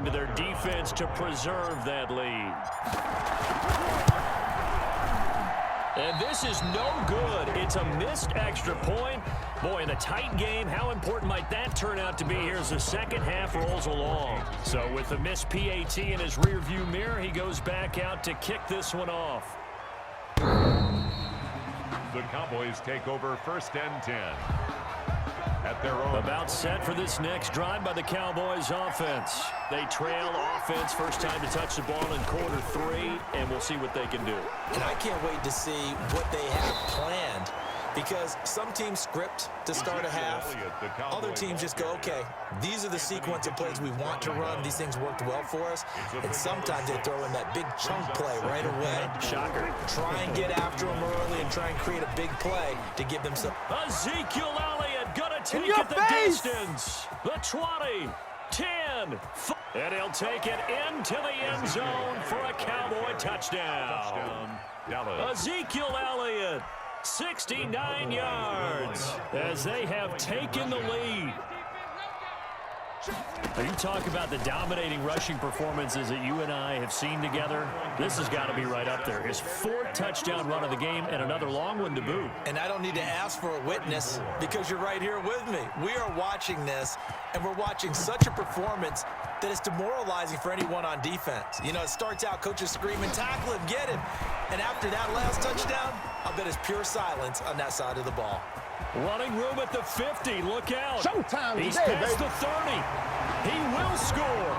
to their defense to preserve that lead. And this is no good. It's a missed extra point. Boy, in a tight game, how important might that turn out to be here as the second half rolls along? So with the missed PAT in his rearview mirror, he goes back out to kick this one off. The Cowboys take over 1st and 10. At their own. About set for this next drive by the Cowboys offense. They trail offense, first time to touch the ball in quarter 3, and we'll see what they can do. And I can't wait to see what they have planned, because some teams script to start a half. Other teams just go, okay, these are the sequence of plays we want to run. These things worked well for us. And sometimes they throw in that big chunk play right away. Shocker. Try and get after them early and try and create a big play to give them some. Ezekiel Elliott gonna take it the distance. The 20, 10, and he'll take it into the end zone for a Cowboy touchdown. Ezekiel Elliott, 69 yards as they have taken the lead. Now you talk about the dominating rushing performances that you and I have seen together. This has got to be right up there. His 4th touchdown run of the game and another long one to boot. And I don't need to ask for a witness because you're right here with me. We are watching this, and we're watching such a performance that is demoralizing for anyone on defense. You know, it starts out coaches screaming, tackle him, get him. And after that last touchdown, I'll bet it's pure silence on that side of the ball. Running room at the 50. Look out. Showtime He's today, past baby. the 30. He will score.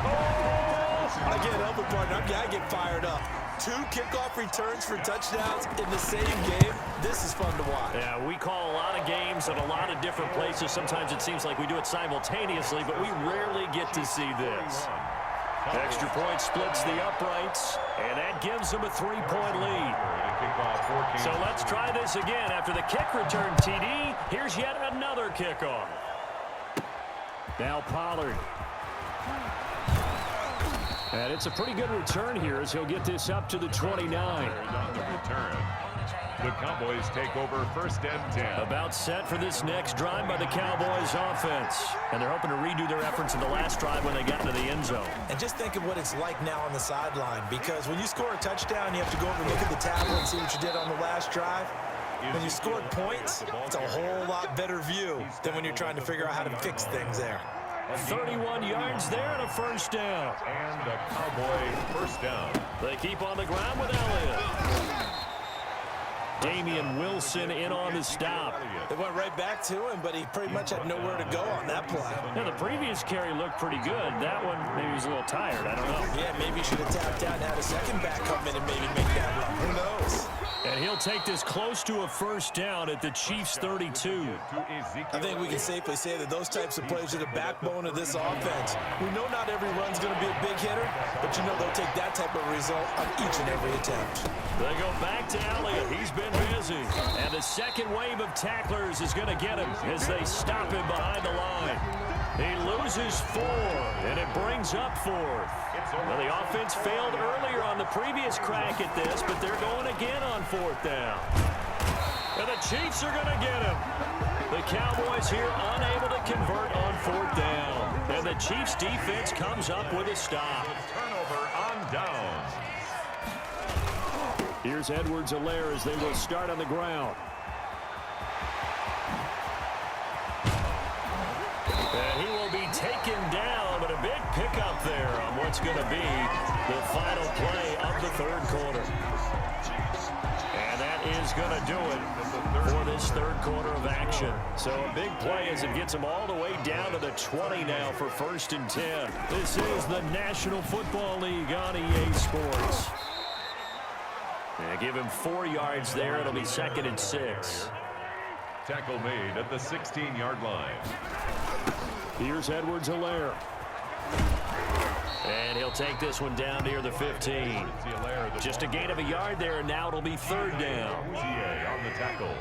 Oh! I can't help it, partner. I get fired up. 2 kickoff returns for touchdowns in the same game. This is fun to watch. Yeah, we call a lot of games at a lot of different places. Sometimes it seems like we do it simultaneously, but we rarely get to see this. Extra point splits the uprights, and that gives them a 3-point lead. So let's try this again. After the kick return TD, here's yet another kickoff. Now Pollard. And it's a pretty good return here as he'll get this up to the 29. On the return. The Cowboys take over 1st and 10. About set for this next drive by the Cowboys offense. And they're hoping to redo their efforts in the last drive when they got into the end zone. And just think of what it's like now on the sideline, because when you score a touchdown, you have to go over and look at the tablet and see what you did on the last drive. When you scored points, it's a whole lot better view than when you're trying to figure out how to fix things there. 31 yards there and a 1st down. And a Cowboy 1st down. They keep on the ground with Elliott. Damian Wilson in on the stop. They went right back to him, but he pretty much had nowhere to go on that play. Yeah, the previous carry looked pretty good. That one, maybe he was a little tired. I don't know. Yeah, maybe he should have tapped out and had a second back come in and maybe make that run. Who knows? And he'll take this close to a 1st down at the Chiefs' 32. I think we can safely say that those types of plays are the backbone of this offense. We know not every run's going to be a big hitter, but you know they'll take that type of result on each and every attempt. They go back to Elliott. He's been busy. And the second wave of tacklers is going to get him as they stop him behind the line. He loses 4, and it brings up 4th. Well, the offense failed earlier on the previous crack at this, but they're going again on 4th down. And the Chiefs are going to get him. The Cowboys here unable to convert on 4th down. And the Chiefs defense comes up with a stop. Turnover on downs. Here's Edwards-Helaire as they will start on the ground. And he will be taken down, but a big pickup there on what's going to be the final play of the 3rd quarter. And that is going to do it for this 3rd quarter of action. So a big play as it gets them all the way down to the 20 now for 1st and 10. This is the National Football League on EA Sports. Give him 4 yards there. It'll be 2nd and 6. Tackle made at the 16-yard line. Here's Edwards-Helaire. And he'll take this one down near the 15. Just a gain of a yard there, and now it'll be 3rd down. On the tackle.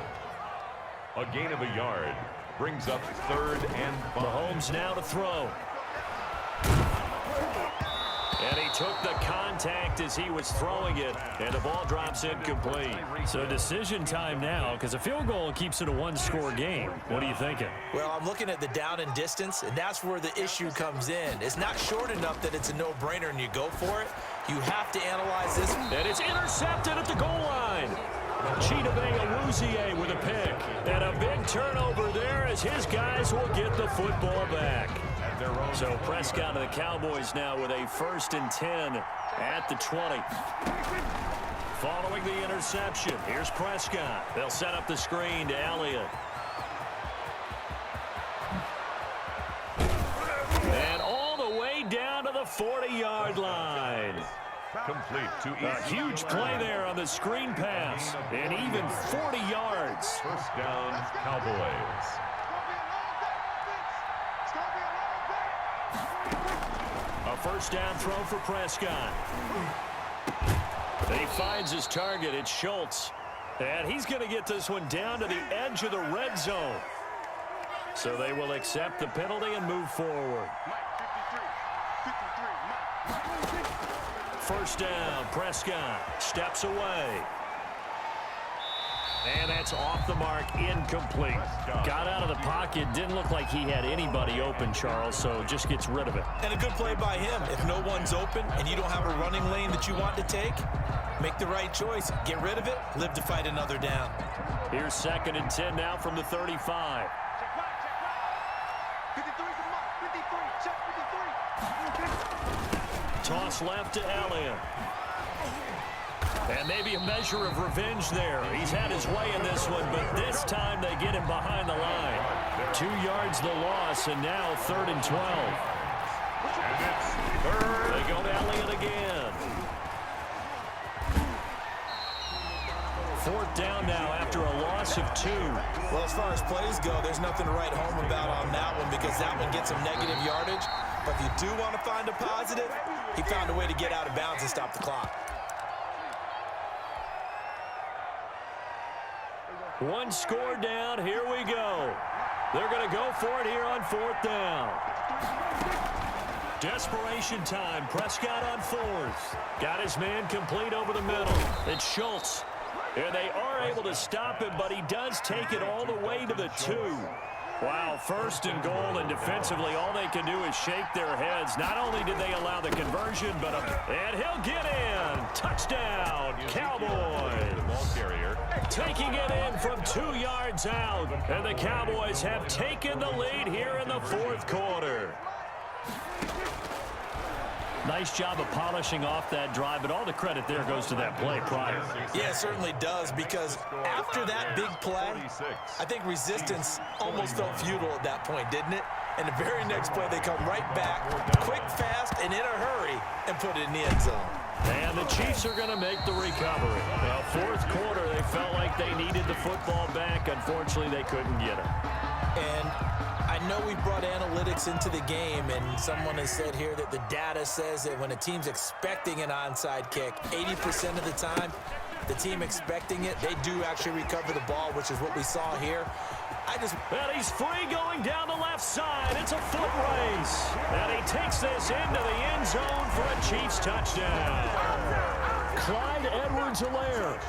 A gain of a yard brings up 3rd and 5. Mahomes now to throw. And he took the contact as he was throwing it, and the ball drops incomplete. So decision time now, because a field goal keeps it a one-score game. What are you thinking? Well, I'm looking at the down and distance, and that's where the issue comes in. It's not short enough that it's a no-brainer and you go for it. You have to analyze this. And it's intercepted at the goal line. Chidobe Awuzie with a pick. And a big turnover there as his guys will get the football back. So Prescott and the Cowboys now with a 1st and 10 at the 20. Following the interception, here's Prescott. They'll set up the screen to Elliott. And all the way down to the 40-yard line. Complete to A huge play there on the screen pass. And even 40 yards. First down, Cowboys. A first down throw for Prescott. He finds his target. It's Schultz. And he's going to get this one down to the edge of the red zone. So they will accept the penalty and move forward. First down, Prescott steps away. And that's off the mark, incomplete. Got out of the pocket, didn't look like he had anybody open, Charles, so just gets rid of it. And a good play by him. If no one's open and you don't have a running lane that you want to take, make the right choice. Get rid of it, live to fight another down. Here's 2nd and 10 now from the 35. Toss left to Elliott. And maybe a measure of revenge there. He's had his way in this one, but this time they get him behind the line. 2 yards the loss, and now 3rd and 12. And it's 3rd. They go to Elliott again. 4th down now after a loss of 2. Well, as far as plays go, there's nothing to write home about on that one because that one gets some negative yardage. But if you do want to find a positive, he found a way to get out of bounds and stop the clock. One score down. Here we go. They're going to go for it here on 4th down. Desperation time. Prescott on 4th. Got his man complete over the middle. It's Schultz. And they are able to stop him, but he does take it all the way to the 2. Wow, 1st and goal, and defensively all they can do is shake their heads. Not only did they allow the conversion, but and he'll get in. Touchdown, Cowboys. Taking it in from 2 yards out, and the Cowboys have taken the lead here in the 4th quarter. Nice job of polishing off that drive, but all the credit there goes to that play prior. Yeah, it certainly does, because after that big play, I think resistance almost felt futile at that point, didn't it? And the very next play, they come right back, quick, fast, and in a hurry, and put it in the end zone. And the Chiefs are going to make the recovery. Well, 4th quarter, they felt like they needed the football back. Unfortunately, they couldn't get it. And I know we brought analytics into the game, and someone has said here that the data says that when a team's expecting an onside kick, 80% of the time, the team expecting it, they do actually recover the ball, which is what we saw here. And he's free going down the left side. It's a foot race. And he takes this into the end zone for a Chiefs touchdown. Clyde Edwards-Helaire,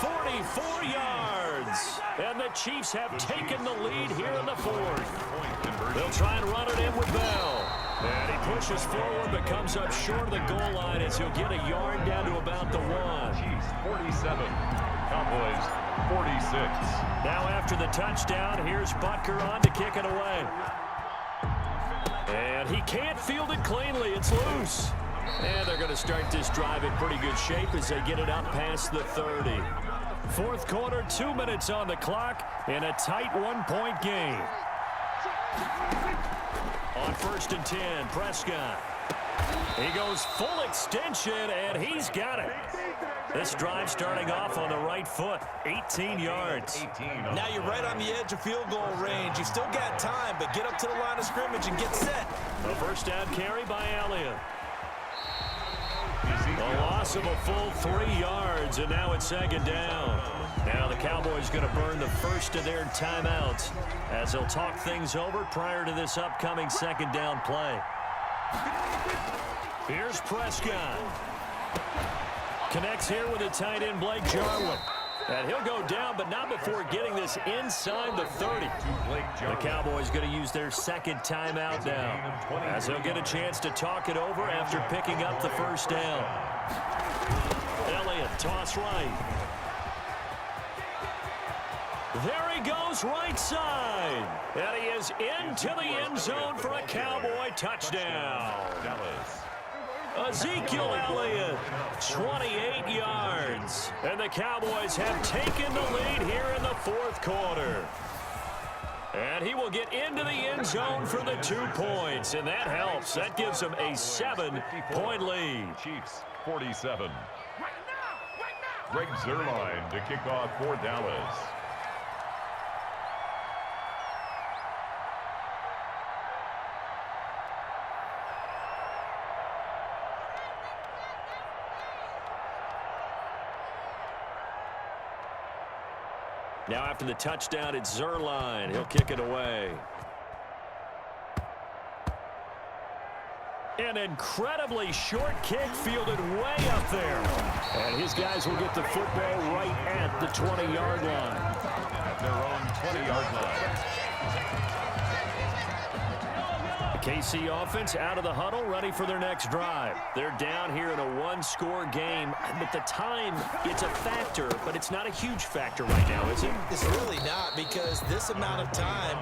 44 yards. And the Chiefs have taken the lead here in the 4th. They'll try and run it in with Bell. And he pushes forward but comes up short of the goal line as he'll get a yard down to about the 1. Chiefs 47, Cowboys 46. Now after the touchdown, here's Butker on to kick it away. And he can't field it cleanly. It's loose. And they're going to start this drive in pretty good shape as they get it up past the 30. 4th quarter, 2 minutes on the clock in a tight 1-point game. On 1st and 10, Prescott. He goes full extension, and he's got it. This drive starting off on the right foot, 18 yards. Now you're right on the edge of field goal range. You've still got time, but get up to the line of scrimmage and get set. A first down carry by Elliott. A loss of a full 3 yards, and now it's 2nd down. Now the Cowboys going to burn the first of their timeouts as they'll talk things over prior to this upcoming 2nd down play. Here's Prescott. Connects here with the tight end, Blake Jarwin. And he'll go down, but not before getting this inside the 30. The Cowboys going to use their second timeout now, as they'll get a chance to talk it over after picking up the first down. Elliott, toss right. There he goes, right side. And he is into the end zone for a Cowboy touchdown. Ezekiel Elliott, 28 yards. And the Cowboys have taken the lead here in the fourth quarter. And he will get into the end zone for the 2 points. And that helps. That gives them a 7-point lead. Chiefs, 47. Greg Zuerlein to kick off for Dallas. Now after the touchdown, it's Zuerlein. He'll kick it away. An incredibly short kick fielded way up there. And his guys will get the football right at the 20-yard line. At their own 20-yard line. KC offense out of the huddle, ready for their next drive. They're down here in a one-score game. But the time, it's a factor, but it's not a huge factor right now, is it? It's really not, because this amount of time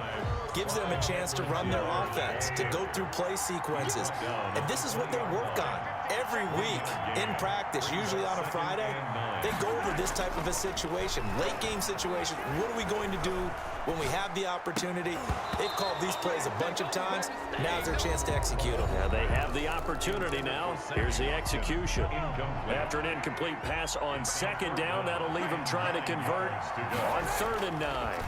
gives them a chance to run their offense, to go through play sequences. And this is what they work on every week in practice, usually on a Friday. They go over this type of a situation, late game situation. What are we going to do when we have the opportunity? They've called these plays a bunch of times. Now's their chance to execute them. Yeah, they have the opportunity now. Here's the execution. After an incomplete pass on second down, that'll leave them trying to convert on 3rd and 9.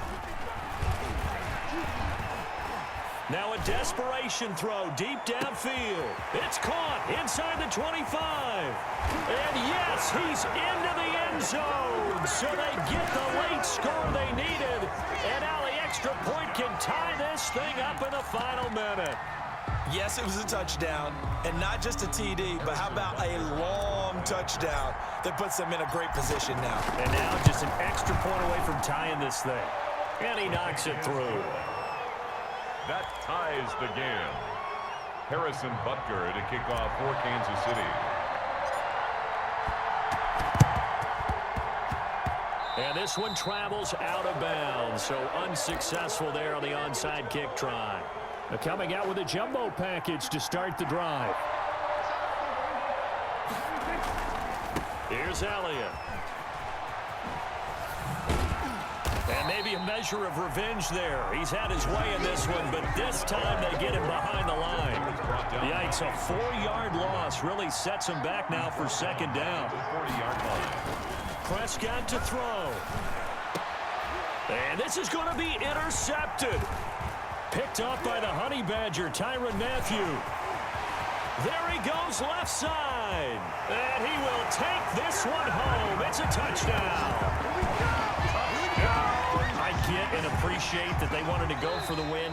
Now a desperation throw deep downfield. It's caught inside the 25. And yes, he's into the end zone. So they get the late score they needed. And now the extra point can tie this thing up in the final minute. Yes, it was a touchdown, and not just a TD, but how about a long touchdown that puts them in a great position now. And now just an extra point away from tying this thing. And he knocks it through. That ties the game. Harrison Butker to kick off for Kansas City. And this one travels out of bounds, so unsuccessful there on the onside kick try. Now coming out with a jumbo package to start the drive. Here's Elliott. And maybe a measure of revenge there. He's had his way in this one, but this time they get him behind the line. Yikes, a 4-yard loss really sets him back now for second down. 40-yard line. Prescott to throw. And this is going to be intercepted. Picked off by the Honey Badger, Tyrann Mathieu. There he goes left side. And he will take this one home. It's a touchdown. I get and appreciate that they wanted to go for the win.